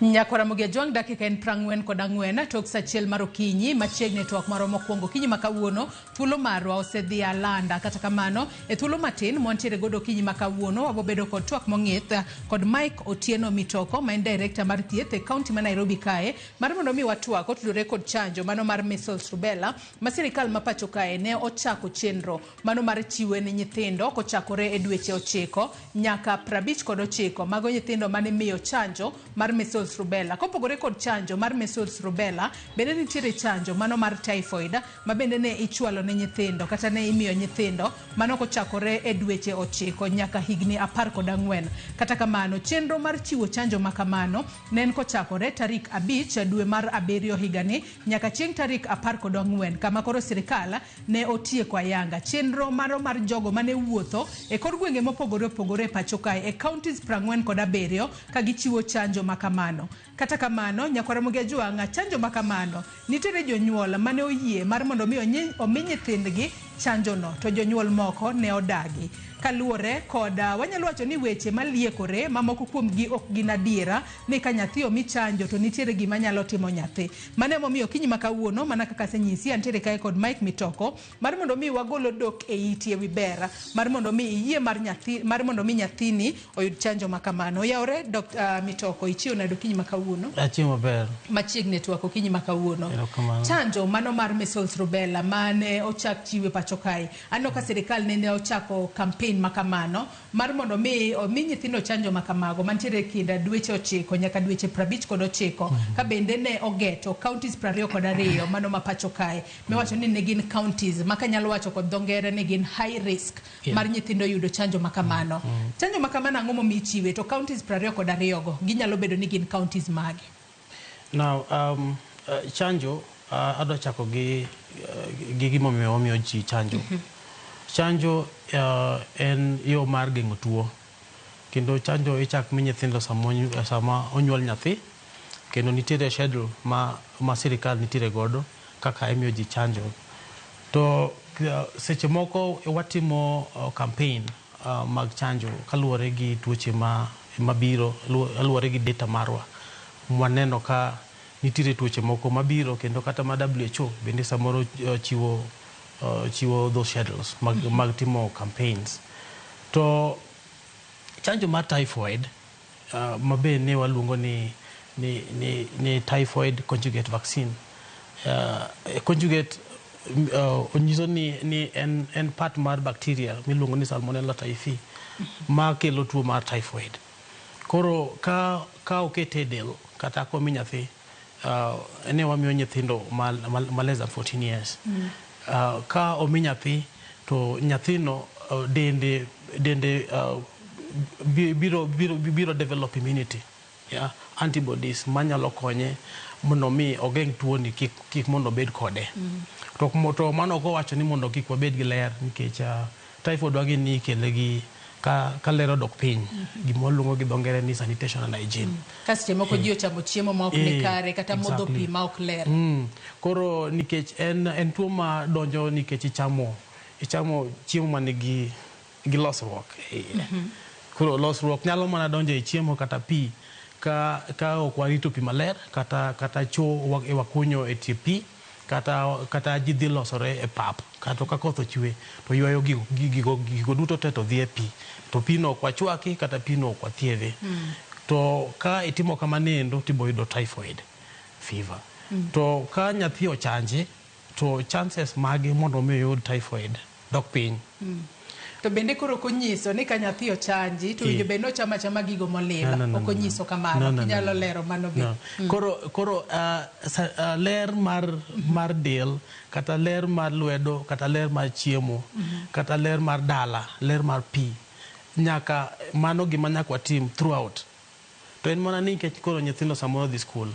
Nyakwara Mugiajwang dakika en 44 tok sachiel mar okinyi machiegni twak maro mokwongo kinyi makawuono thuolo marwa osedhi alanda kata kamano e thuolo matin montiere godo kinyi makawuono wabobedo kod twak mong'ith kod Mike Otieno Mitoko ma en director mar thieth e kaunti ma Nairobi kae mar mondo mi watwak otudore kod chanjo mano mar measles rubella ma sirikal ma pacho kae ne ochako chenro mano mar chiwo ne nyithindo kochakore e dweche 9 nyaka 59 mago nyithindo mane miyo chanjo mar measles rubella. Kopogore kod chanjo mar measles rubella, bende nitiere chanjo mano mar typhoid ma bende ne ichwalo ne nyithindo kata ne imiyo nyithindo mano kochakore e dweche 9 nyaka higni 14. Kata kamano chenro mar chiwo chanjo makamano ne en kochakore tarik 5 dwe mar 7 higani nyaka chieng' tarik 14 kama koro sirikal ne otieko ayanga chenro maro mar jogo mane wuotho e kor gwenge mopogore opogore pacho kae e counties 47 ka gichiwo chanjo makamano. Kata kamano Nyakwara Mugiajwang chanjo makamano nitiere jonyuol mane oyie mar mondo mi omi nyithindgi chanjo no to jonyuol moko ne odagi kaluore kod wanyalo wacho ni weche maliekore mamoko kuom gi ok gin adiera ni ka nyathi omi chanjo to nitiere gima nyalo timo nyathi mane momiyo kinyi makawuono mana kaka senyisi antiere kae kod Mike Mitoko mar mondo mi wagolo dok e iti ewi bera mar mondo mi yie mar nyathi mar mondo mi nyathini oyud chanjo makamano. Yaore Dr. Mitoko ichiwo nado kinyi makawuono achimo ber machiegni twako kinyi makawuono chanjo mano mar measles rubella mane ochak chiwe pacho kae ano ka sirikal ne ochako campaign makamano mar mondo mi nyithindo chanjo makamago mantiere kinda dweche 9 nyaka dweche 59 ka bende ne ogeto counties 22 mano mapacho kae me wacho ni ne gin counties maka nyalo wacho kod dongere ne gin high risk mar nyithindo yudo chanjo makamano chanjo makamano ang'o momi chiwe to counties 22 go ginyalo bedo ni gin counties mage. Now chanjo adwa chako gi gimomiyo ji chanjo chanjo en yo mar geng'o tuo kendo chanjo ichak mi nyithindo sama onyuol nyathi kendo nitiere schedule ma sirikal nitiere godo kaka imiyo ji chanjo to seche moko watimo campaign mag chanjo kaluwore gi tuoche mabiro kaluwore gi data marwa waneno ka nitiere tuoche moko mabiro kendo kata ma WHO bende samoro chiwo those schedules mag timo campaigns to chanjo mar typhoid mabe ne waluongo ni typhoid conjugate vaccine conjugate onyiso ni en part mar bacteria miluongo ni Salmonella typhi ma kelo tuo mar typhoid koro ka okete del kata komi nyathi ne wamiyo nyithindo ma less than 14 years ka omi nyathi to nyathino dende biro develop immunity antibodies manyalo konye mondo mi ogeng' tuo ni kik mondo bed kode to mano ok wacho ni mondo kik wabed gi ler nikech typhoid wagi ni kele gi ka lero dok piny gimoluongo gi dongere ni sanitation and hygiene kaste moko ji ochamo chiemo ma ok ni kare kata modho pi ma ok ler koro nikech en tuo ma donjo nikech ichamo chiemo ma nigi losruok koro losruok nyalo mana donjo e chiemo kata pi ka ok warito pi maler kata cho wakunyo e tie pi kata ji dhi losore e pap kata ka koth ochwe to ywayo gigo duto te to dhi e pi to pi no ok wachwaki kata pi no ok wathiedhe to ka itimo kamanendo tibo yudo typhoid fever to ka nyathi ochanje to chances mage mondo mi yud typhoid dok piny to bende koro konyiso ni ka nyathi ochanji to winjo bende ochama gigo molila ok onyiso kamano kinyalo lero mano be koro ler mar del kata ler mar lwedo kata ler mar chiemo kata ler mar dala ler mar pi nyaka mano gima nyaka watim throughout to en mana ni nikech koro nyithindo samoro dhi skul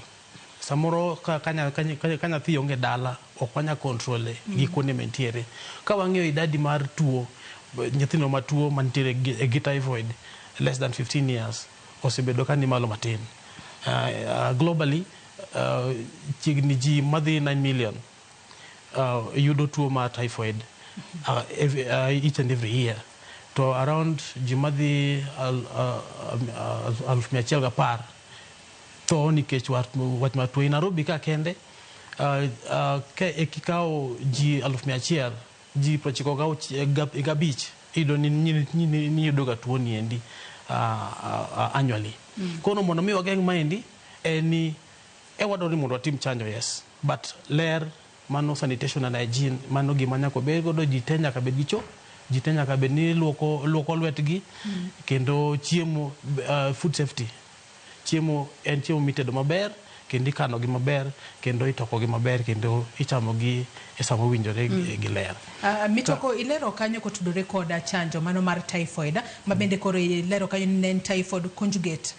samoro ka nyathi onge dala ok wanya kontrole gi kuonde mentiere ka wang'eyo idadi mar tuo nyithindo matuo mantiere gi typhoid less than 15 years osebedo ka ni malo matin globally chiegni ji madhi 9 million yudo tuo mar typhoid each and every year to around jimadhi 110,000 to nikech wach matuo Nairobi ka kende ka ekikao ji 100,000 ji 95 ido ni yudoga tuo niendi annually. Kono mondo mi wageng' maendi ni wadwaro ni mondo watim chanjo, yes, but ler mano sanitation and hygiene mano gima nyaka bed godo, ji te nyaka bed gi cho, ji te nyaka bed ni luoko lwetgi, kendo chiemo, food safety, chiemo en chiemo mitedo maber kendo ikano gi maber kendo itoko gi maber kendo ichamo gi e samo winjore gi ler. Mitoko ilero kanyo kotudore koda chanjo mano mar typhoid, ma bende koro ilero kanyo nen typhoid conjugate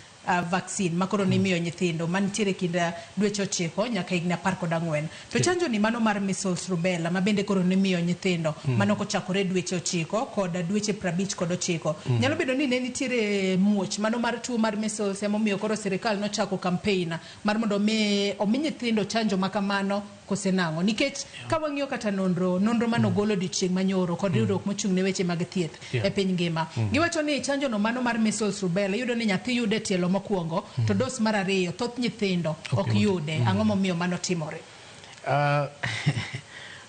vaccine makoro ni miyo nyithindo mantiere kinda dweche 9 nyaka higni 14. To chanjo ni mano mar measles rubella ma bende koro ni miyo nyithindo mano kochakore dweche 9 koda dweche 59. Nyalo bedo ni ne nitiere muoch mano mar tuo mar measles emomiyo koro sirikal nochako campaign mar mondo omi nyithindo chanjo makamano kosenang'o, nikech ka wang'iyo kata nonro mano golo dichieng' manyoro kod riwruok mochung' ne weche mag thieth e piny ngima, giwacho ni chanjo no mano mar measles rubella yudo ni nyathi yude tielo mokwongo to dos mar ariyo thoth nyithindo ok yude. Ang'o momiyo mano timore?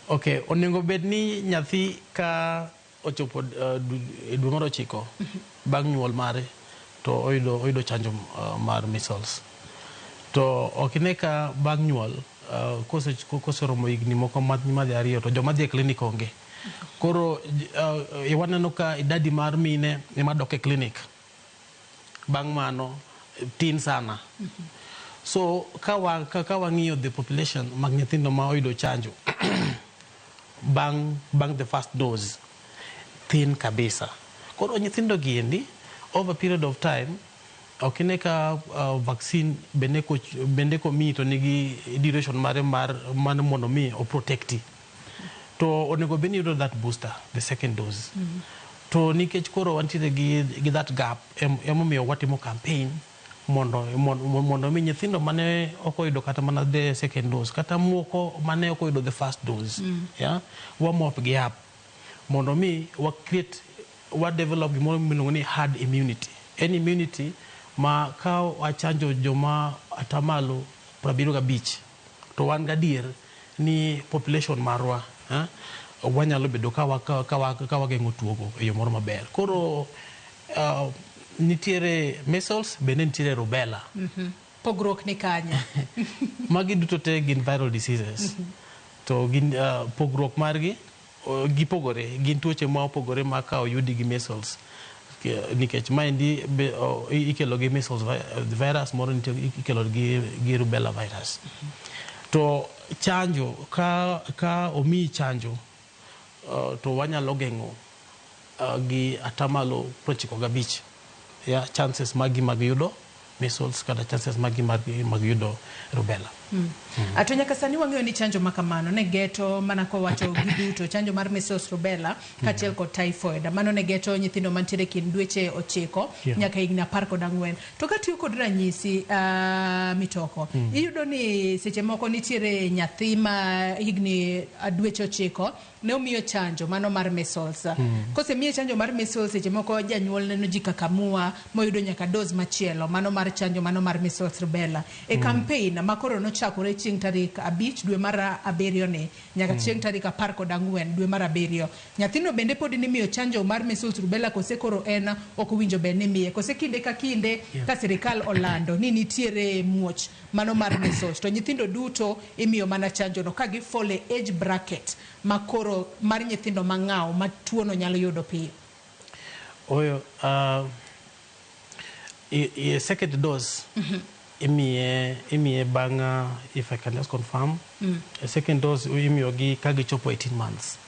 Okay, onego bed ni nyathi ka ochopo dwe mar 9 bang' nyuol mare to oyudo chanjo mar measles. To okine ka bang' nyuol koseromo higni moko madhi ariyo to joma dhi e klinik onge. Koro waneno ka idadi mar mine ema dok e klinik bang' mano tin sana. So ka wang'iyo the population mag nyithindo ma oyudo chanjo bang' the first dose thin kabisa. Koro nyithindo giendi over period of time okine ka vaccine bende ko mi to nigi duration mare mar mondo mi o protecti to onego beni yudo that booster, the second dose. To nikech koro wantiere gi that gap emomiyo watimo campaign mondo mi nyithindo mane okoyudo kata mana the second dose kata moko mane okoyudo the first dose wamop gi up mondo mi wa develop gimoro miluongo ni herd immunity, an immunity ma ka wachanjo joma atamalo 75 to wan gadier ni population marwa wanyalo bedo ka wageng'o tuogo e yo moro maber. Koro nitiere measles bende nitiere rubella. Pogruok ni kanya. Magi duto te gin viral diseases. To gin pogruok margi gipogore, gin tuoche ma opogore ma ka oyudi gi measles nikech maendi ikelo gi measles virus moro ikelo gi rubella virus. To chanjo ka omi chanjo to wanyalo geng'o gi atamalo 95 chances magi mag yudo measles kata chances magi mag yudo rubella. Ato nyaka sani wang'eyo ni chanjo makamano ne geto mana kowacho giduto chanjo mar measles rubella kachiel kod typhoid mano ne geto nyithindo mantiere kind dweche 9 nyaka higni 14. To katiyo kod ranyisi Mitoko iyudo ni seche moko nitiere nyathi ma higni dweche 9 ne omiyo chanjo mano mar measles. Kosemiye chanjo mar measles seche moko janyuol neno jikakamua moyudo nyaka dose machielo mano mar chanjo mano mar measles rubella e campaign makoro nochakore chieng' tarik 5 dwe mar 7 ni nyaka chieng' tarik 14 dwe mar 7. Nyathino bende pod ni miyo chanjo mar measles rubella kose koro en ok winjo bed ni miye kose kinde ka kinde ka sirikal olando ni nitiere muoch mano mar measles to nyithindo duto imiyo mana chanjo no ka gifall e age bracket makoro mar nyithindo mang'aw ma tuo no nyalo yudo piyo. Oyo second dose imiye bang' if I can just confirm a second dose imiyo gi ka gichopo 18 months.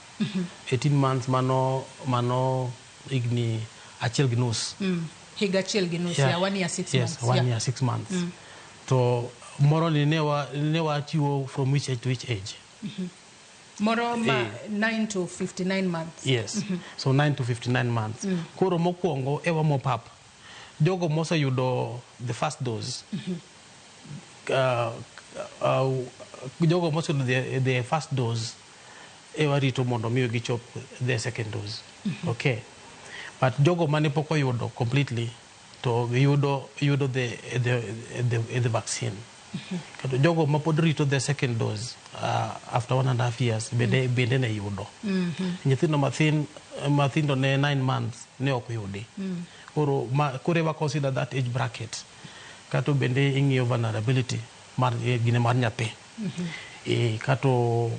18 months mano higni achiel gi nus. Higa achiel gi nus, 1 year 6 months. Yes, 1 year 6 months. To moro ni ne watiwo from which age to which age? Moro 9 to 59 months. Yes, so 9 to 59 months. Koro mokwongo ewa mopap jogo moseyudo the first dose. Jogo moseyudo the first dose ewa rito mondo miyo gichop the second dose. Okay. but jogo mane pok oyudo completely to yudo the vaccine. Kato jogo mapod rito the second dose after 1.5 years bende ne yudo. Nyithindo mathindo ne 9 months ne ok yudi. Koro wa consider that age bracket. Kato bende ing'iyo vulnerability mar gine mar nyathi. Kato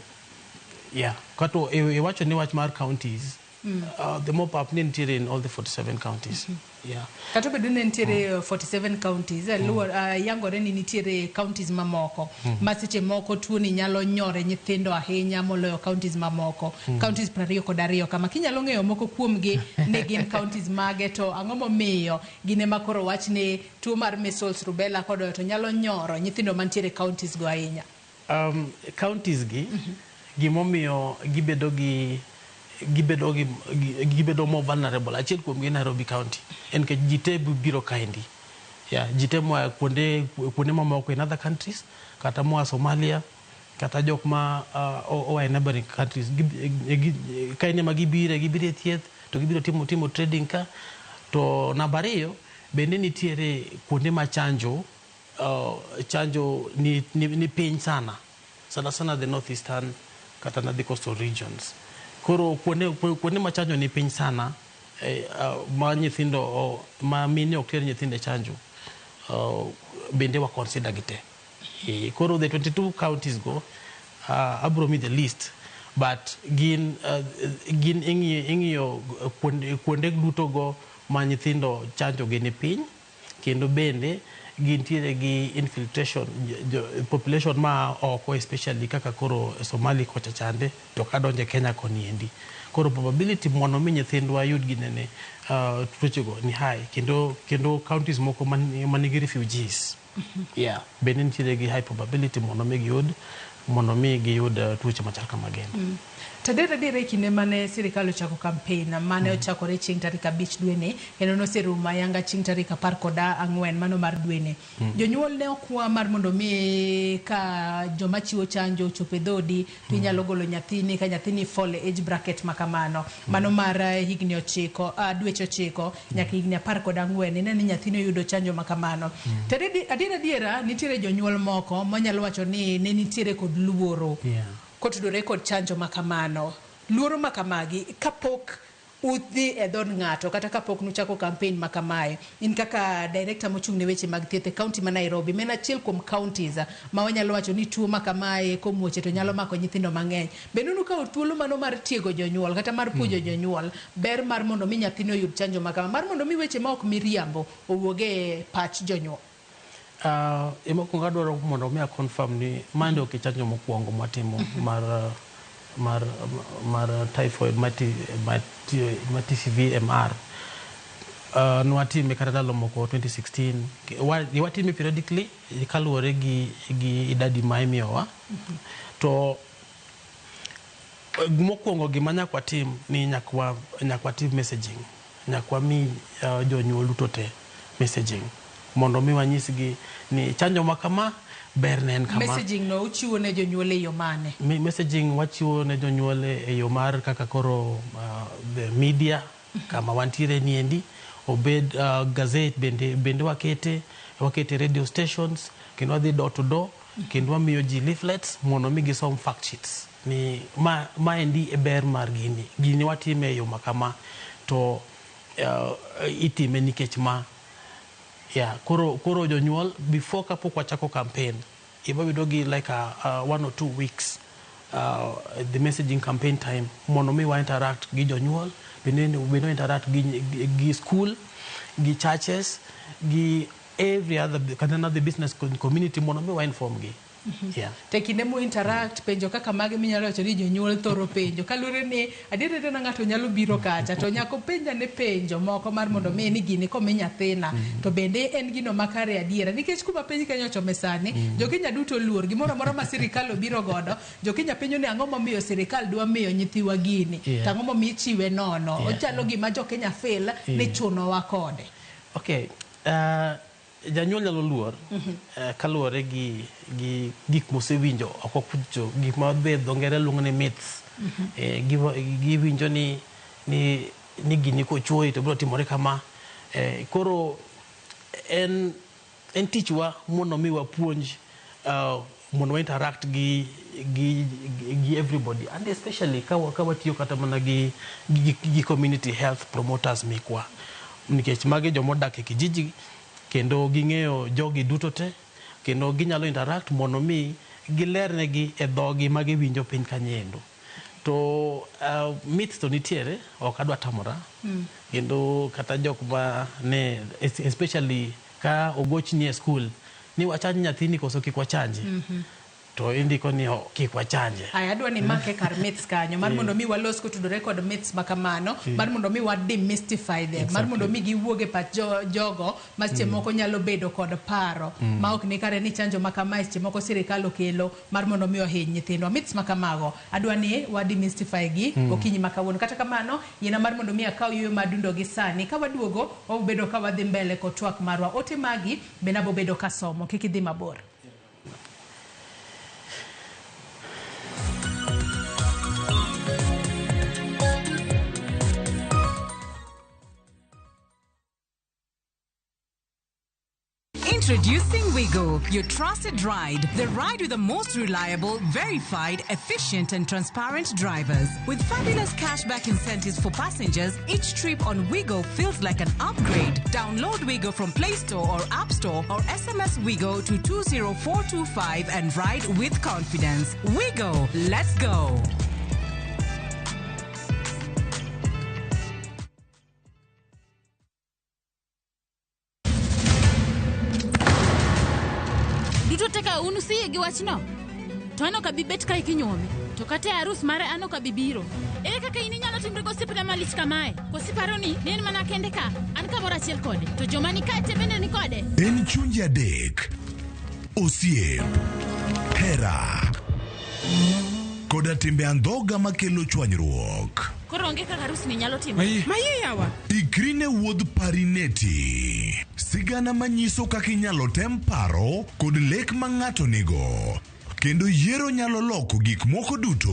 iwacho ni wach mar counties. The mop-up ni nitiere in all the 47 counties. Kato bedo ni nitiere 47 counties, yangore ni nitiere counties mamoko. Masiche moko tuo ni nyalo nyore nyithindo ahinya moloyo counties mamoko. Counties 22 kama kinyalo ng'eyo moko kuomgi ne gin counties mage to ang'o momiyo gine makoro wach ni tuo mar measles rubella kodo to nyalo nyoro nyithindo mantiere counties go ahinya. Counties gi gimomiyo gibedo more vulnerable. Achiel kuom gi Nairobi County. En ke jite biro kaendi. Jite moa kuonde mamoko in other countries, kata moa Somalia, kata jok ma oa neighboring countries. Kaendi ma gibire thieth, to gibiro timo trading ka. To namba ariyo, bende nitiere kuonde ma chanjo ni piny sana. Sana the northeastern, kata na the coastal regions. Koro kuonde ma chanjo ni piny sana, ma nyithindo ma mine ok ter nyithinde chanjo, bende wa consider gite. Koro the 22 counties go, abro mi the list, but gin ing'iyo kuonde duto go ma nyithindo chanjo gi ni piny, kendo bende gintiere gi infiltration population ma oko, especially kaka koro Somali kocha chande to kadonje Kenya koniendi. Koro probability mono mi nyithindwa yud ginene tuoche go ni high, kendo counties moko manigi refugees bende nitiere gi high probability mono mi giyud tuoche machal kamageno. Tadere kinde mane sirikal ochako campaign mane ochakore chieng' tarik 5 dwe ni, kendo noserumo ayanga chieng' tarik 14 mano mar dwe ni. Jonyuol ne okwa mar mondo mi ka joma chiwo chanjo chope dhodi to inyalo golo nyathini ka nyathini fall age bracket makamano. Mano mar higni 9 dweche 9 nyaka higni 14 ne ni nyathino yudo chanjo makamano. Adiera nitiere jonyuol moko manyalo wacho ni ne nitiere kod luoro kotudore kod chanjo makamano. Luoro makamagi kapok udhi e dhod ng'ato kata kapok nuchako campaign makamae. In kaka director mochung' ne weche mag thieth e county ma Nairobi, mena achiel kuom counties ma wanyalo wacho ni tuo makamae komuoche to nyalo mako nyithindo mang'eny. Benunu ka thuolo mano mar tiego jonyuol kata mar puonjo jonyuol ber mar mondo mi nyathino yud chanjo makama, mar mondo mi weche ma ok miriambo owuoge pach jonyuol. Emokwongo adwaro mondo mi confirm ni mande ok chanjo mokwongo matimo mar typhoid mati CVMR. Nwatime kata ndalo moko 2016. Watime periodically kaluwore gi idadi ma imiyowa. To mokwongo gima nyakwa tim ni nyakwa tim messaging. Nyakwa mi jonyuol duto te messaging. Mondo mi wanyisgi ni chanjo makama ber ne en kama. Messaging no uchiwo ne jonyuol e yo mane? Messaging wachiwo ne jonyuol e yo mar kaka koro the media kama wantiere niendi, obed gazette bende wakete radio stations, kendo wadhi door to door, kendo wamiyo ji leaflets mondo mi gisom fact sheets ni ma endi e ber mar gini watime e yo makama to itime nikech ma. Koro jonyuol before kapok wachako campaign, iba widogi like 1 or 2 weeks the messaging campaign time mondo mi wa interact gi jonyuol, bendo interact gi school, gi churches, gi every other business community mondo mi wa inform gi. Te kinde mu interact penjo kaka mage minyalo wacho ni jonyuol thoro penjo kalure ni adiere na ng'ato nyalo biro kacha to nyako penja ne penjo moko mar mondo mi ni gini komi nyathina to bende en gino makare adiera, nikech kuma penj kanyo chome sani Jokenya duto luor gimoro amora ma sirikal obiro godo. Jokenya penjo ni ang'o momiyo sirikal dwa miyo nyithiwa gini, tang'o momiyo chiwe nono. Ochalo gima Jokenya fail ni chunowa kode. Okay, janyuol nyalo luor kaluwore gi gik mosewinjo oko kucho, gik ma be dho ngere luongo ni myths. Giwinjo ni ni gini kochuoyi to biro timore kama. Koro en tichwa mondo mi wapuonj mondo wa interact gi everybody, and especially ka watiyo kata mana gi community health promoters mikwa, nikech magi jomodak e kijiji kendo ging'eyo jogi duto te, kendo ginyalo interact mondo mi gilernegi e dhogi ma giwinjo piny kanyendo. To myth to nitiere, ok adwa tamora, kendo kata jok ma ne especially ka ogochni e school ni wachanj nyathini koso kik wachanji. To indiko ni kik wachanje. Adwa ni make kar myths kanyo mar mondo mi walos kotudore kod myths makamano, mar mondo mi wa demystify them, mar mondo mi giwuoge pat jogo ma seche moko nyalo bedo kod paro ma ok ni kare ni chanjo makama seche moko sirikal okelo mar mondo mi ohiny nyithindo. Myths makamago adwa ni wa demystify gi okinyi makawuono. Kata kamano yena mar mondo mi akaw yuyo madundo gi sani ka waduogo wabedo ka wadhi mbele kod twak marwa. Ote magi be nabo bedo kasomo, kik idhi mabor. Introducing Wigo, your trusted ride. The ride with the most reliable, verified, efficient and transparent drivers. With fabulous cashback incentives for passengers, each trip on Wigo feels like an upgrade. Download Wigo from Play Store or App Store or SMS Wigo to 20425 and ride with confidence. Wigo, let's go. Teka unusiye gi wachno to ano ka bibet ka ikinyome to kata arus mare ano ka bibiro kaka ini nyalo timre go sipna malich kamae ko siparo ni nen mana kende ka an ka bora chiel kode to joma ni ka te bende ni kode en chunja dek osiem hera koda timbe andhoga makelo chwanyruok. Koro onge kaka arus ni nyalo timo maye yawa ikrine wuodh parineti, sigana manyiso kaka inyalo tem paro kod lek ma ng'ato nigo, kendo yiero nyalo loko gik moko duto.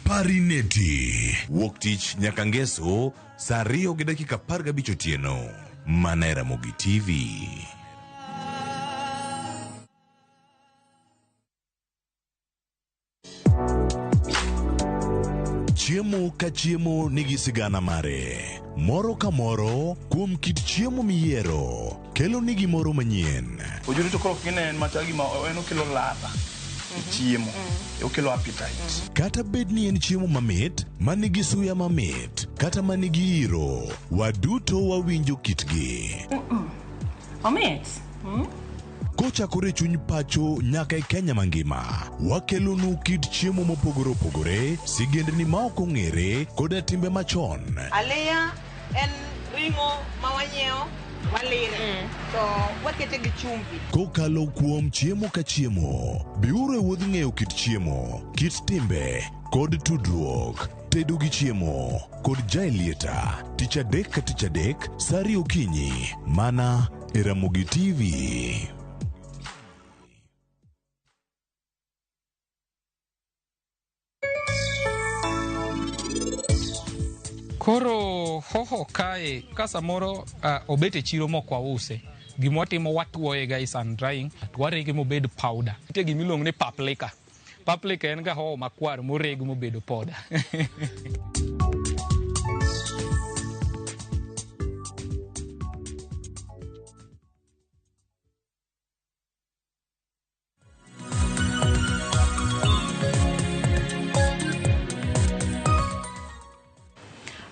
Parineti wuok tich nyaka ngeso saa 2:15 otieno mana e Ramogi TV. Chiemo ka chiemo nigi sigana mare. Moro ka moro kuom kit chiemo miyiero kelo nigi moro manyien. Ojuri to koro kine matagi ma eno kelo ladha. Chiemo. Okelo appetite. Kata bed ni en chiemo mamit, manigi suya mamit, kata manigi iro, waduto wawinjo kitgi. Omit. Kochakore chuny pacho nyaka e Kenya mangima, wakelonu kit chiemo mopogore opogore, sigendni ma ok ong'ere koda timbe machon. Aleya en ringo mawanyeo walire to wakete gi chumbi. Kokalo kuom chiemo ka chiemo, biuru e wuodh ng'eyo kit chiemo, kit timbe kod tudruok. Tedo gi chiemo kod Jailieta, tich adek ka tich adek, saa 2 okinyi, mana e Ramogi TV. Koro hoho kae kasamoro obete chiro mokwa use gimwatimo watuoye ga sun drying twarege mobed powder ite gimilong ne paprika en ga hoho makwar moreg mobedo powder.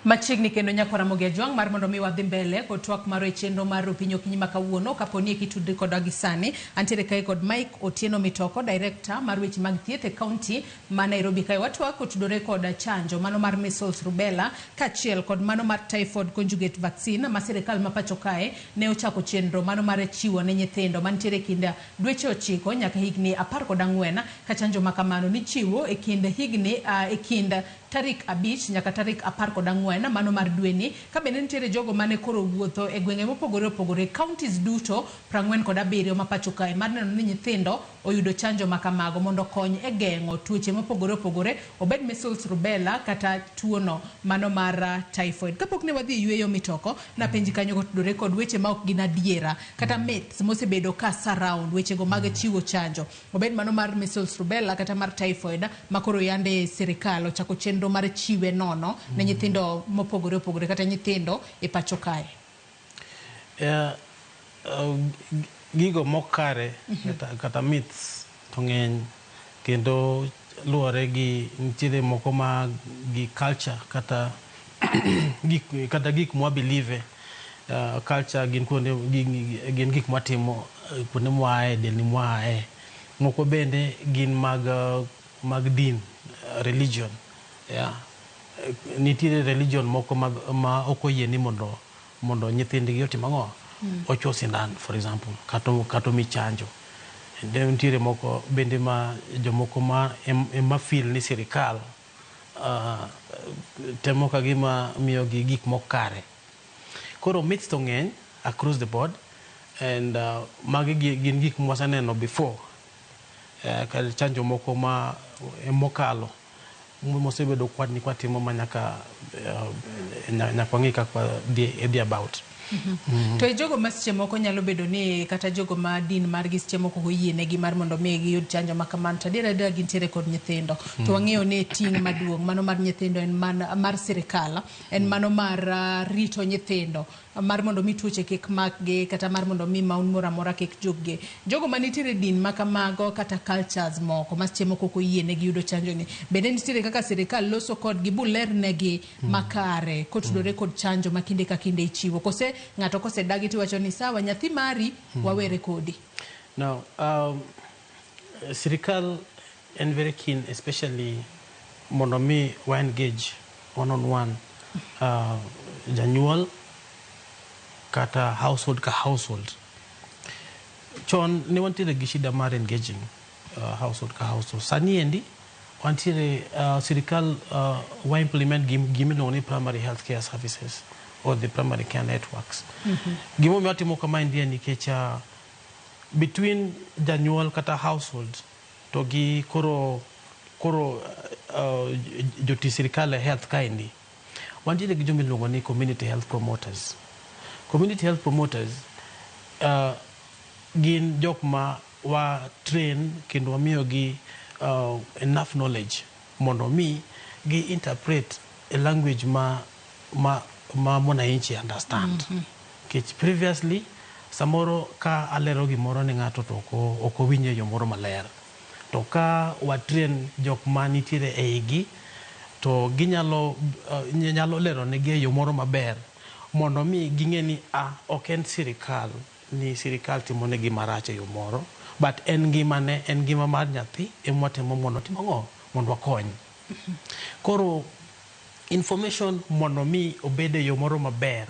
Machiegni kendo nyakwara Mogi Jwang mar mondo mi wadhi mbele kod twak mar chenro mar Pinyo Okinyi makawuono kaponi kitudri kod agisani antiere kae kod Mike Otieno Mitoko, director mar weche mag thieth e county ma Nairobi kae. Watwak kotudore kod chanjo mano mar measles rubella kachiel kod mano mar typhoid conjugate vaccine ma sirikal ma pacho kae ne ochako chenro mano mar chiwo ne nyithindo mantiere kinda dweche 9 nyaka higni 14 ka chanjo makamano ni chiwo e kind higni tarik 5 nyaka tarik 14 mano mar dweni ka bende nitiere jogo mane koro wuotho e gwenge mopogore opogore counties duto 47 ma pacho kae mar neno ni nyithindo oyudo chanjo makamago mondo kony e geng'o tuoche mopogore opogore obed measles rubella kata tuono mano mar typhoid. Kapok ne wadhi yweyo mitoko na penji kanyo kotudore kod weche ma ok gin adiera kata myths mosebedo ka surround weche go mag chiwo chanjo obed mano mar measles rubella kata mar typhoid makoro yande sirikal ochako chenro mar chiwe nono ne nyithindo mopogore opogore kata nyithindo e pacho kae. Gigo mokare kata myths to ng'eny kendo luore gi nitiere moko ma gi culture kata gik mwa believe culture gin kuonde gin gik mwatimo kuonde mwae delni mwae moko bende gin mag din religion nitiere religion moko ma ok oyie ni mondo nyithindgi otim ang'o ocho sindan for example kato mi chanjo nitiere moko bende ma jomoko ma feel ni sirikal temo ka gima miyo gi gik mokare koro myths to ng'eny across the board and magi gin gik mwaseneno before ka chanjo moko ma mokalo mosebedo kwatimo ma nyaka ng'i kaka dhi about. To e jogo ma seche moko nyalo bedo ni kata jogo ma din margi seche moko oyienegi mar mondo mi giyud chanjo ma kamano to adiera gintiere kod nyithindo to wang'eyo ni ting' maduong' mano mar nyithindo en mar sirikal en mano mar rito nyithindo mar mondo mi tuoche kik makgi kata mar mondo mi maun moro amora kik juggi. Jogo manitiere din ma kamago kata cultures moko ma seche moko oyienegi yudo chanjo ni bende nitiere kaka sirikal loso kodgi bulernegi makare kotudore kod chanjo ma kinde ka kinde ichiwo kose ng'ato kose dagi tiwacho ni sawa nyathi mari wawere kodi. Now sirikal en very keen especially mondo mi wa engage one on one janyuol kata household ka household chon ne wantiere gi shida mar engaging household ka household sani endi wantiere sirikal wa implement gimiluongo ni primary health care services or the primary care networks. Gimo mi watimo kama india nikech between janyuol kata household to gi koro joti sirikal health kaendi wantiere gi jomiluongo ni community health promoters. Community health promoters gin jok ma wa train kendo wamiyo gi enough knowledge mondo mi gi interpret a language ma mwananchi understand. Previously samoro ka alero gimoro ni ng'ato to ok owinjo yo moro maler to ka wa train jok ma nitiere eigi to ginyalo lero ne gi yo moro maber mondo mi ging'e ni ok en sirikal ni sirikal timo ne gi marach e yo moro but en ngima mar nyathi emwatemo mondo timo ang'o mondo wakony. Koro information mondo mi obede yo moro maber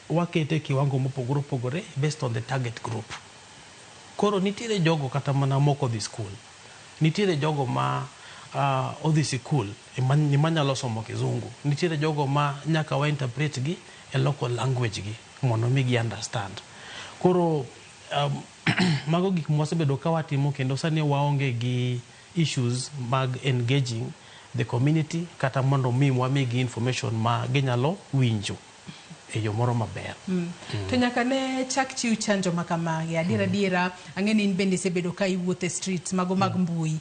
wakete kiwango mopogore opogore based on the target group. Koro nitiere jogo kata mana moko dhi school nitiere jogo ma odhi sikul ni manyalo somo kizungu nitiere jogo ma nyaka wa interpret gi e local language gi mondo mi gi understand. Koro mago gik mwasebedo ka watimo kendo sani waonge gi issues mag engaging the community kata mondo mi wamigi information ma ginyalo winjo e yo moro maber. To nyaka ne chak chiw chanjo makamagi adiera ang'eni in bende sebedo ka iwuothe streets mago mag mbui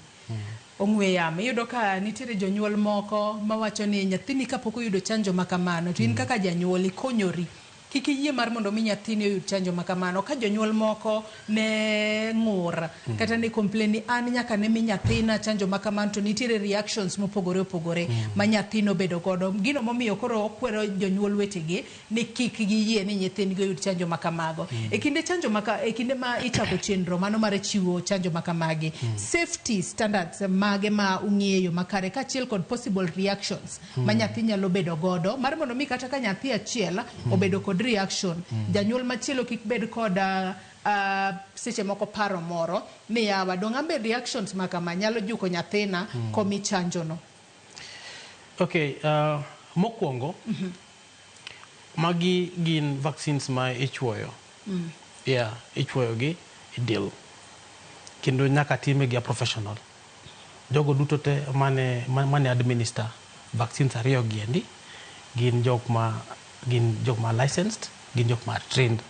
ong'we yamo iyudo ka nitiere jonyuol moko mawacho ni nyathini kapok oyudo chanjo makamano to in kaka janyuol ikonyori kik iyie mar mondo mi nyathini oyud chanjo makamano. Ka jonyuol moko ne ng'ur kata ne complain ni an nyaka ne mi nyathina chanjo makamano to nitiere reactions mopogore opogore ma nyathino bedo godo gino momiyo koro okwero jonyuol wetegi ni kik giyie ni nyithindgi oyud chanjo makamago. E kinde ma ichako chenro mano mar chiwo chanjo makamagi safety standards mage ma ung'eyo makare kaachiel kod possible reactions ma nyathi nyalo bedo godo mar mondo mi kata ka nyathi achiel obedo kod reaction janyuol machielo kik bed kod seche moko paro moro ni yawa dong' ambe reactions makama nyalo juko nyathina komi chanjo no. Okay, mokwongo, magi gin vaccines ma ichwoyo. Yeah, ichwoyo gi idil. Kendo nyaka time gi a professional. Jogo duto te mane administer vaccines ariyo gi endi, gin jok ma licensed, gin jok ma trained,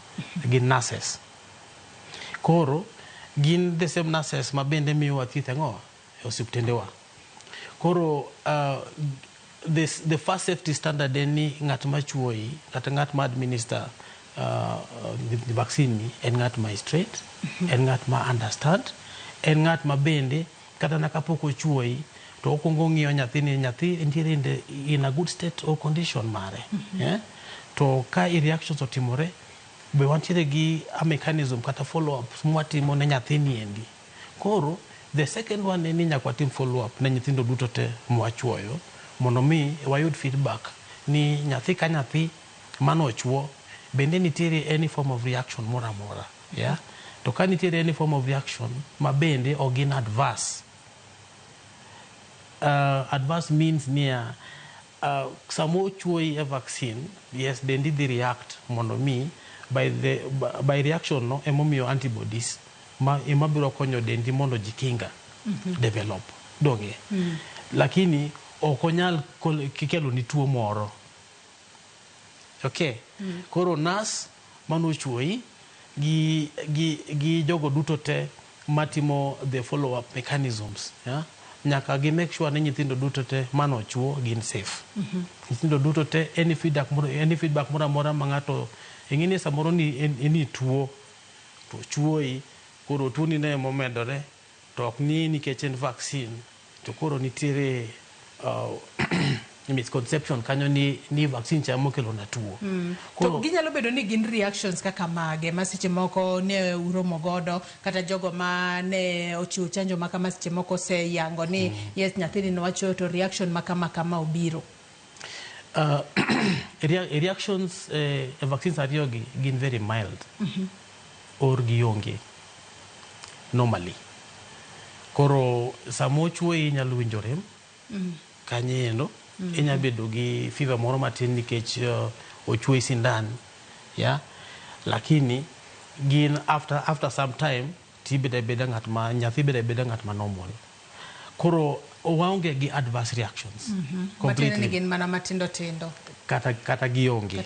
gin nurses. Koro, gin the same nurses ma bende miyowa thieth e osiptendewa. Koro, the first safety standard en ni ng'at ma chuoyi, kata ng'at ma administer the vaccine ni, en ng'at ma is trained, en ng'at ma understand, en ng'at ma bende, kata na kapok ochuoyi, to okwongo ng'iyo nyathi nitiere in a good state or condition mare. To ka reactions otimore, be wantiere gi a mechanism kata follow up mwatimo ne nyathini endi. Koro, the second one en ni nyaka watim follow up ne nyithindo duto te mwachuoyo, mondo mi wayud feedback ni nyathi ka nyathi manochuo bende nitiere any form of reaction moro amora. Yeah? To ka nitiere any form of reaction ma bende ogin adverse. Adverse means near samo chuoi a vaccine, yes, they did the react mondo mi by reaction no emomiyo antibodies ma emabiro konyo dendi mondo jikinga develop donge. Lakini okonyal kikelo ni tuo moro. Okay. Koro nas mano chuoi gi jogo duto te matimo the follow up mechanisms, yeah? Nyaka gi make sure ni nyithindo duto te mano chuo gin safe. Nyithindo duto te any feedback moro amora ma ng'ato ing'ini samoro ni tuo to chuoi, koro tuo ni ne momedore to ok ni nikech en vaccine, to koro nitiere misconception kanyo ni vaccine cha mokelo na tuo. To ginyalo bedo ni gin reactions kaka mage ma seche moko ne uromo godo, kata jogo ma ne ochiwo chanjo ma kama seche moko se yango ni yes nyathini no wacho to reaction ma kama obiro. Reactions vaccines ariyo gi gin very mild or gionge normally. Koro samo chuoi nyalo winjo rem kanyendo, inya bedo gi fever moro matin nikech ochuoi sindan, yeah? Lakini gin after some time nyathi beda ng'at ma normal. Koro waonge gi adverse reactions. Completely. Matini gin mana matindo tindo. Kata gionge.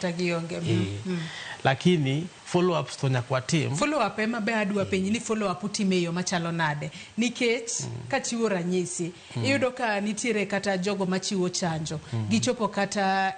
Lakini follow ups to nyakwa tim. Follow up ema be adwa penyi ni follow up utime yo machalo nade. Nikech kachiwo ranyisi, iyudo ka nitiere kata jogo machiwo chanjo, gichopo kata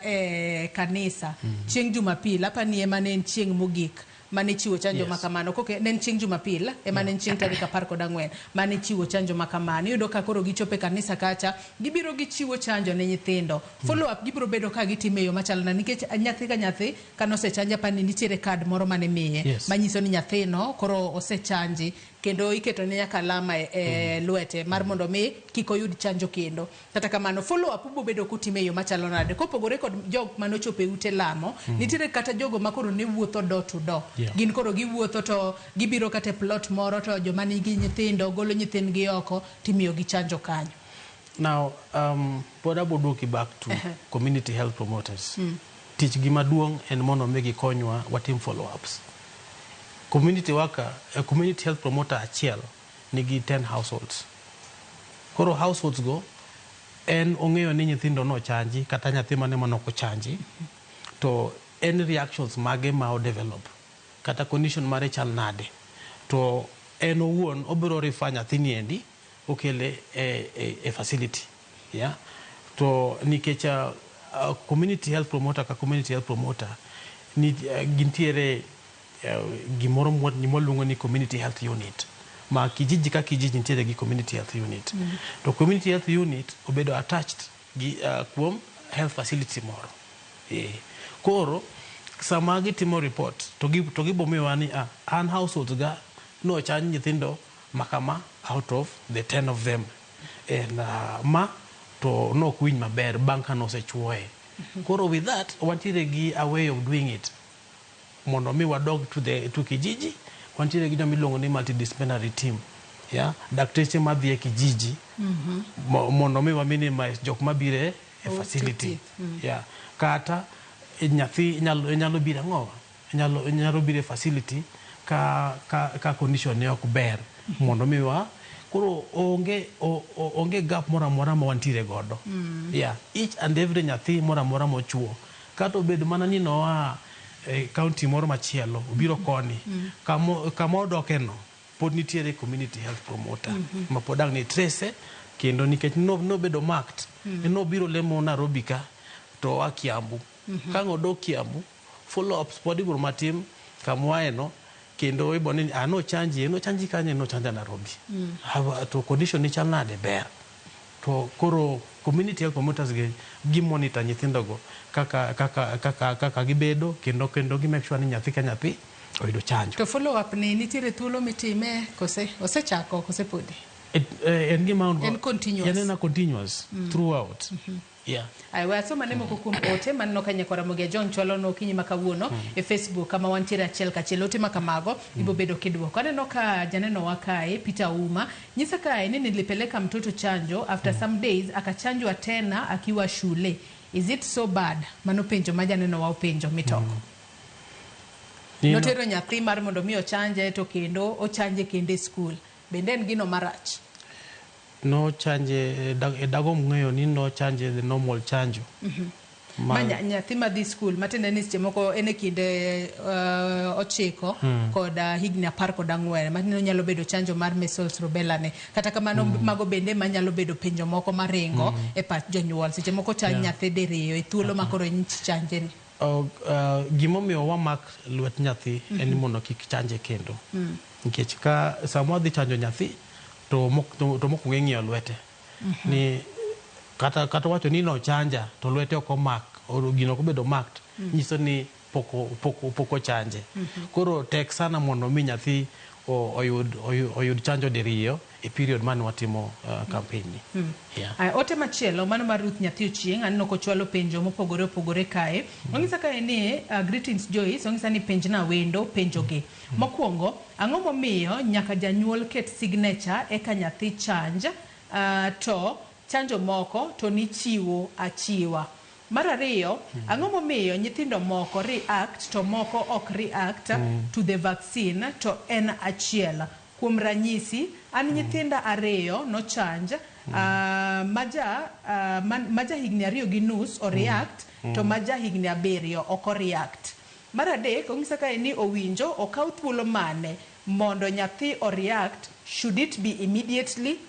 kanisa, chieng' Jumapil, hapa ni ema ne chieng' mogik mane chiwo chanjo makamano. Koke nen chieng' Jumapil ema nen chieng' tarik 14 mane chiwo chanjo makamano. Iyudo ka koro gichope kanisa kacha, gibiro gichiwo chanjo ne nyithindo. Follow up gibiro bedo ka gitime yo machalo na, nikech nyathi ka nyathi kanose chanja pani nitiere card moro mane miye manyiso ni nyathino koro osechanji, kendo iketo ne nyaka alama lwete mar mondo mi kik oyud chanjo kendo. Kata kamano follow up ubo bedo kutime yo machalo nade. Kopogore kod jog manochope ute lamo, nitiere kata jogo makoro ne wuotho door to door. Gin koro giwuotho to gibiro kata plot moro to joma nigi nyithindo golo nyithindgi oko timiyo gi chanjo kanyo. Now, pod aboduoki back to community health promoters. Tich gi maduong' en mondo mi gikonywa watim follow ups. Community worker, community health promoter achiel nigi 10 households. Koro households go en ong'eyo ni nyithindo no chanji kata nyathi mane manoko chanji, to en reactions mage ma o develop kata condition mare chal nade, to en owuon obiro refer nyathini endi okele a facility, yeah? To nikech community health promoter ka community health promoter ni gintiere gimoro luongo ni community health unit, ma kijiji ka kijiji nitiere gi community health unit. To community health unit obedo attached gi kuom health facility moro. Koro sama gitimo report to gibomiwa ni an households ga no chanj nyithindo makama out of the 10 of them, and ma to no kwiny maber bang' ka nosechuoye. Koro with that wantiere gi a way of doing it mondo mi wadog to kijiji, wantiere gi miluongo ni multidisciplinary team, yeah? Dakteche madhi e kijiji mondo mi wa minimize jok mabire facility. Yeah. Kata nyathi nyalo biro ng'o nyalo biro facility ka condition ne ok ber mondo miwa koro onge gap mora ma wantiere godo. Yeah, each and every nyathi mora mochuo kata obed mana ni noa county moro machielo obiro koni kama odokeno pod nitiere community health promoter ma podang ni trace kendo nikech no bedo marked no biro lemo Nairobi ka to akiambu kango do kiambu follow up pod ibro matim kamwaeno kendo iboni no chanji kanye no chanja Nairobi to condition ni chal nade ber to koro community health promoters gi monitor nyithindo go kaka gibedo kendo gi make sure ni nyathi ka nyathi oyudo chanjo. To follow up ni nitiere thuolo mitime osechako kose podi? En gima en continuous. En continuous throughout. Yeah. Aiwa so manemo kukum ote manno kanya kwa Ramogi John chwalo no kinyi makawuono e Facebook kama wantiere achiel kachiel ote makamago ibo bedo kidwoko. Aneno ka janeno wakae Peter Uma nyisa kae ni nilipeleka mtoto chanjo after some days akachanjwa tena akiwa shule. Is it so bad? Mano penjo majaneno wa penjo mitoko. Notero nyathi mar mondo mi ochanje to kendo ochanje kende school. Bende en gino marach. No chanje dago ng'eyo ni no chanje the normal chanjo. Manya nyathi madhi school matende ni seche moko ene kinde 9 kod higni 10 kod 4 matinde nyalo bedo chanjo mar measles rubella ne kata kamano mago bende manyalo bedo penjo moko maringo e pach jonyuol seche moko chanjo nyathi diriyo e thuolo makoro nyich chanje ni. Gimomiyo wamak lwet nyathi en mondo kik chanje kendo. Nikech ka samo dhi chanjo nyathi to moko ng'eng'iyo lwete ni kata wacho ni no chanja to lwete ok omak o gino ko bedo marked nyiso ni poko chanje. Koro tek sana mondo mi nyathi oyud chanjo diriyo e period man watimo campaign ni. Yeah. Ote machielo mano mar Ruth nyathi ochieng anno ko chwalo penjo mopogore kae. Ongisa kae ni greetings Joyce ongisa ni penj na wendo penjo ge. Mokwongo ang'o momiyo nyaka janyuol ket signature eka nyathi chanj to chanjo moko to nichiwo achiwa. Mar ariyo ang'o momiyo nyithindo moko react to moko ok react to the vaccine to en achiel. Kuom ranyisi an nyithinda ariyo no chanj maja higni ariyo gi nus o react to maja higni abiriyo ok react. Mar adek ongisa kae ni owinjo okaw thuolo mane mondo nyathi o react, should it be immediately?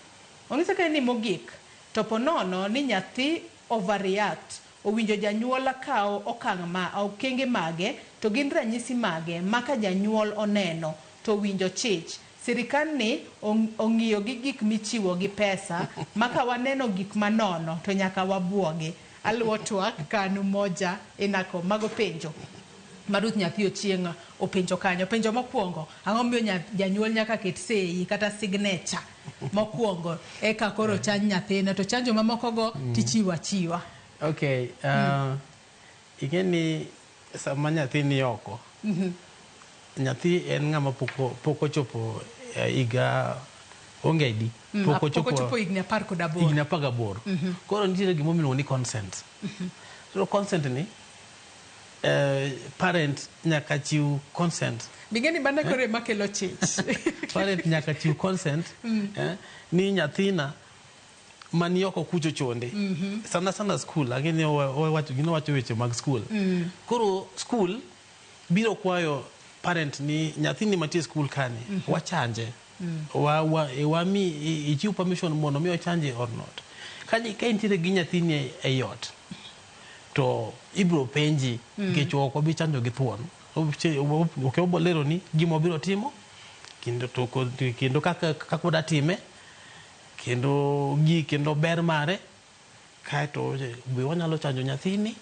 Ongisa kae ni mogik to ponono ni nyathi overreact owinjo janyuol kawo okenge mage to gin ranyisi mage maka janyuol oneno to winjo chich. Sirikal ni ong'iyo gi gik michiwo gi pesa maka waneno gik manono to nyaka wabuoge. Aluo twak kanu moja enako mago penjo Maruth nyathi ochieng openjo kanyo. Penjo mokwongo ang'o miyo janyuol nyaka ket sei kata signature mokwongo eka koro chanj nyathine to chanjo mamoko go tichiwo achiwa. Okay, igeni sama nyathi ni oko nyathi en ng'ama poko chopo iga ongedi poko chopo igni 18. Koro nitiere gimomiluongo ni consent. So consent ni parent nyaka chiw consent. Bingeni banda kore makelo chich. Parent nyaka chiw consent ni nyathina mani oko kucho chonde. Sana school lakini wacho weche mag school. Koro school biro kwayo parent ni nyathini matie school kani wachanje. Wami ichiw permission mondo mi ochanje or not. Kaji ka intiere gi nyathini e yot to ibro penji nikech oko bi chanjo gi thuon. Ok obolero ni gimo biro timo kendo kaka oda time kendo ber mare kaeto be wanyalo chanjo nyathini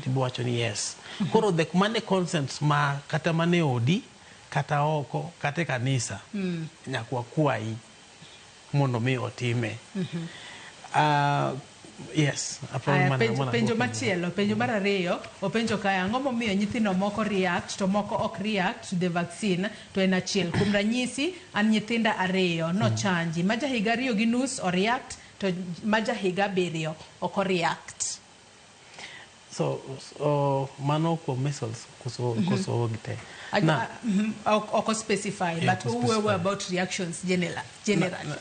tibo wacho ni yes. Koro the mane consent ma kata mane odi kata oko kata kanisa nyakwa kwai mondo mi otime. Yes, penjo machielo, penjo mar ariyo, openjo kaya ang'o momiyo nyithindo moko react to moko ok react to the vaccine to en achiel. Kuom ranyisi an nyithinda ariyo no chanji, maja higa ariyo gi nus o react to maja higa abiriyo ok react. So mano ko measles koso gite. Na oko specify, Yeah, but oko who were specify. about reactions generally.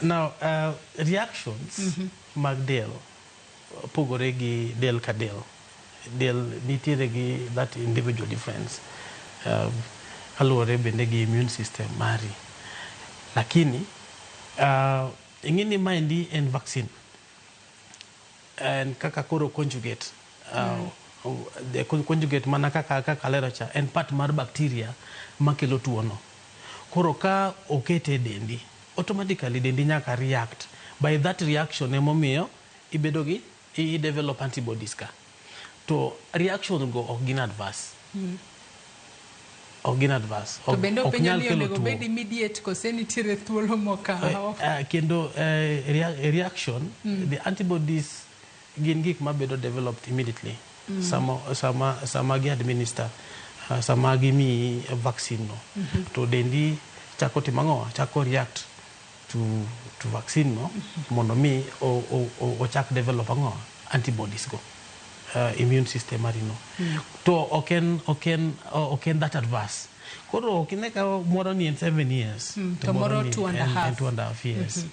Now reactions mag del pogore gi del ka del. Del nitiere gi that individual difference. Kaluwore bende gi immune system mari. Lakini ingini maendi en vaccine. And kaka koro conjugate. The conjugate mana kaka lero cha en part mar bacteria makelo tuono. Koro ka okete dendi, automatically dendi nyaka react. By that reaction emomiyo ibedo gi i develop antibodies ka. To reaction go ok gin adverse. Ok gin adverse. To bende Ok openjo nyal ni kelo onego tuo. bed immediate kose nitiere thuolo mokao. Kendo reaction, the antibodies gin gik mabedo developed immediately. Sama gi administer, sama gi mi vaccine no. To dendi chako timango, chako react to vaccine no, mondo mi o chak develop ango antibodies go. Immune system marino. To oken that adverse. Koro kineka moro ni in 7 years. To moro 2.5. And 2.5 years.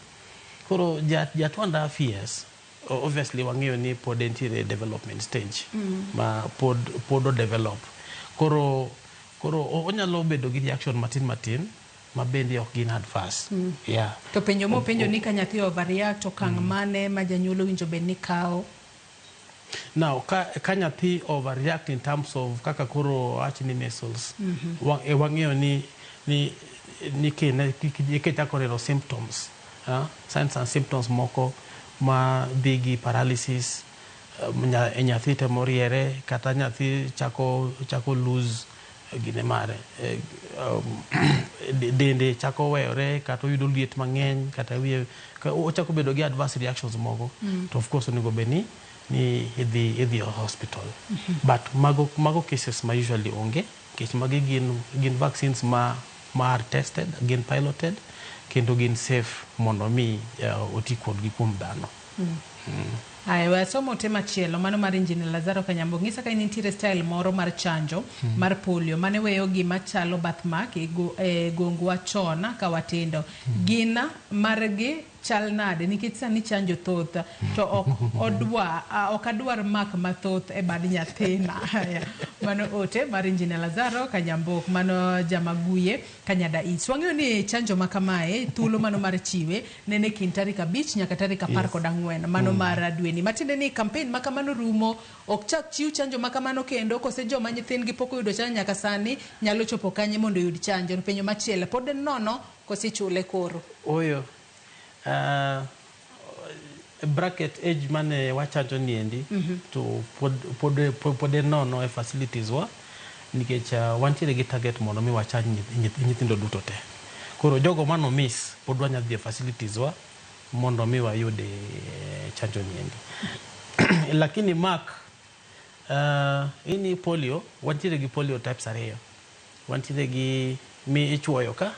Koro ja 2.5 years. Obviously wang'eyo ni pod entiere development stage. Ma pod develop. Koro onyalo bedo gi reaction matin ma bende ok gin adverse. Yeah. To penjo mo penjo ni ka nyathi overreact okang' mane ma janyuol winjo bed ni kao. Now, ka nyathi overreact in terms of kaka koro achni measles, wang'eyo ni kechako neno symptoms, signs and symptoms moko ma dhi paralysis, nyathi temo riere, kata nyathi chako lose gine mare, dende chako weyore, kata oyudo liet mang'eny, kata wiye, ochako bedo gi adverse reactions moko, to of course onego beni ni idhi hospital. But mago cases ma usually onge, kech magi gin vaccines ma are tested, gin piloted, kendo gin safe mondo mi oti kodgi kuom dhano. Aya, wasomo tema chielo, mano mar Injinia Lazaro Kanyambo. Ng'isa ka nitiere style moro mar chanjo mar polio mane weyo gima chalo birthmark e gongwa chon ka watindo. Gina margi chal nade nikech sani chanjo thoth to ok adwar mak mathoth e bad nyathina. Mano ote mar Injinia Lazaro Kanyambo, mano Jamaguye Kanyada East. Wang'eyo ni chanjo ma kamae thuolo mano mar chiwe nene kind tarik 5 nyaka tarik 14 mano mar dweni. Matinde ni campaign ma kamano rumo, ok chak chiw chanjo ma kamano kendo kose joma nyithindgi pok oyudo chanjo nyaka sani nyalo chopo kanye mondo oyud chanjo. Penjo machielo pod en nono kose chule koro. Oyo. Bracket age mane wachanjo niendi to pod nono e facilities wa nikech wantiere gi target mondo mi wachanj nyithindo duto te. Koro jogo mano miss pod wanya dhi e facilities wa mondo mi wayude chanjo niendi. Lakini mark ini polio, wantiere gi polio types 2. Wantiere gi mi ichwoyo ka,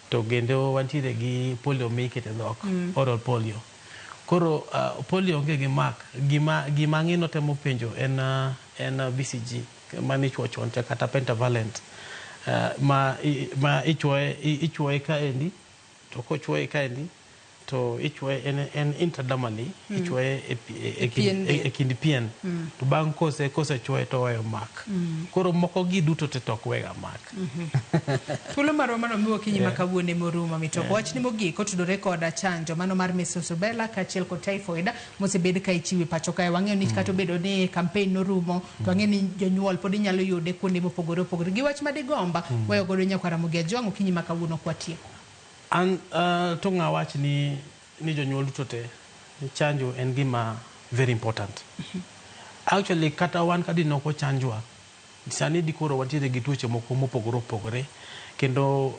to gendo wantiere gi polio mi ikete dhok, oral polio. Koro polio onge gi mark, gima ng'ino temo penjo en BCG, mani ichwo chon cha kata pentavalent, ma ichwoye ka endi, to kochwoye ka endi, to ichwoye en intradermally, ichwoye e kind pien, to bang' kose chwoye to weyo mark. Koro moko gi duto te tok wega mark. Thuolo marwa mano miwa kinyi makawuone morumo mitoko. Wachni mogik otudore koda chanjo mano mar measles, rubella kaachiel kod typhoid mosebed ka ichiwe pacho kae. Wang'eyo ni kata obedo ni campaign norumo, to wang'eyo ni jonyuol pod inyalo yude kuonde mopogore opogore. Gi wach madigomba weyo godo Nyakwaramogi Ajwang' okinyi makawuono kwatieko. An to ng'awach ni jonyuol duto te chanjo en gima very important. Actually kata wan kadi noko chanjwa, sani di koro wantiere gi tuoche moko mopogore opogore, kendo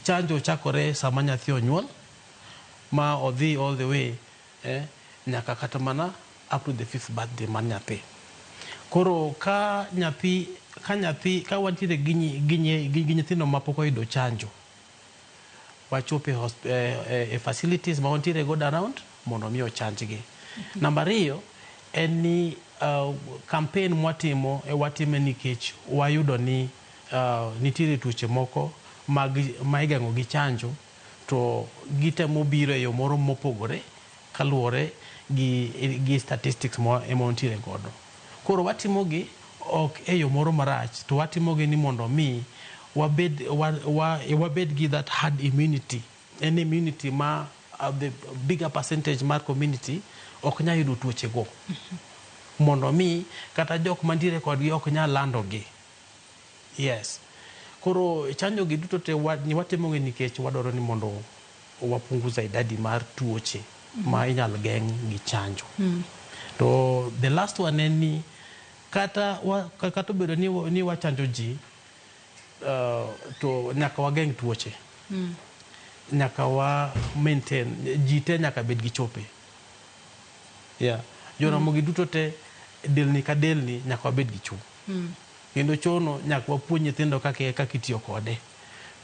chanjo chakore sama nyathi onyuol ma odhi all the way nyaka kata mana up to the 5th birthday mar nyathi. Koro ka wantiere gi nyithindo mapok oyudo chanjo, wachope e facilities ma wantiere go around mondo mi ochanjgi. Namba 2 en ni campaign mwatimo watime nikech wayudo ni nitiere tuoche moko ma igeng'o gi chanjo to gitemo biro e yo moro mopogore kaluwore gi statistics ema wantiere godo. Koro watimogi ok e yo moro marach, to watimogi ni mondo mi wabed gi that herd immunity, an immunity ma the bigger percentage mar community ok nyal yudo tuoche go. Mondo mi kata jok mantiere kodgi ok nyal landogi. Yes. Koro chanjo gi duto te watimogi nikech wadwaro ni mondo wapunguza idadi mar tuoche ma inyal geng' gi chanjo. To the last one en ni kata obedo ni wachanjo ji to nyaka wageng' tuoche. Nyaka wa maintain, ji te nyaka bed gi chope. Yeah. Joromogi duto te delni ka delni nyaka wabed gi cho. Kendo chono nyaka wapuonj nyithindo kaka itiyo kode.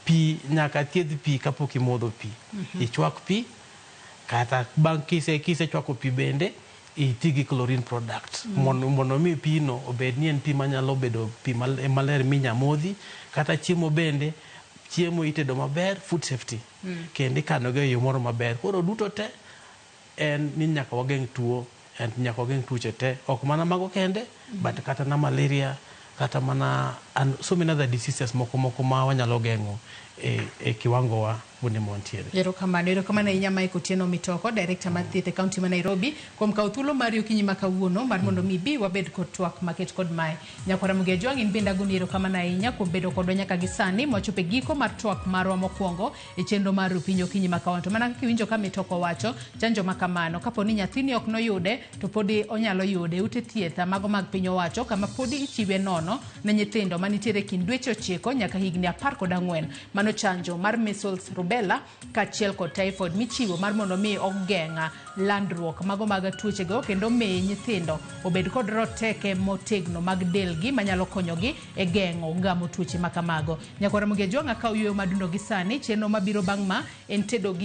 Pi nyaka thiedh pi kapok imodho pi. Ichwak pi kata bang' kisechwako pi bende iti gi chlorine product. Mondo mi pi no obed ni en pi manyalo bedo pi maler minya modhi, kata chiemo bende chiemo itedo maber, food safety. Kendo ikano gi e yo moro maber. Koro duto te en ni nyaka wageng' tuo, nyaka wageng' tuoche te, ok mana mago kende, but kata na malaria, kata mana so many other diseases moko ma wanyalo geng'o e kiwango wa bunde montiere. Erokamano ahinya Mike Otieno Mitoko, Director mar thieth e kaunti ma Nairobi, kuom kawo thuolo mari okinyi ma kawuono mar mondo mi bi wabed kod twak maket kod mae. Nyakwara Mugia Jwang' in bende agoni erokamano ahinya kuom bedo kodwa nyaka gi sani mwachopo e giko mar twak marwa mokwongo e chenro mar Rupiny okinyi ma kawuono. To mana kaka iwinjo ka Mitoko wacho, chanjo ma kamano kapo ni nyathini ok noyude to podi onyalo yude ute thieth mago mag piny owacho kama podi ichiwe nono ne nyithindo manitiere kind dweche 9 nyaka higni 14. Mano chanjo mar measles, rubella kaachiel kod typhoid michiwo mar mondo mi ogeng'a landruok mago mag tuoche go kendo miyo nyithindo obed kod roteke motegno mag delgi manyalo konyogi e geng'o gamo tuoche ma kamago. Nyakwara Mugia Jwang' akawo yueyo madundo gi sani, chenro mabiro bang' ma en tedo gi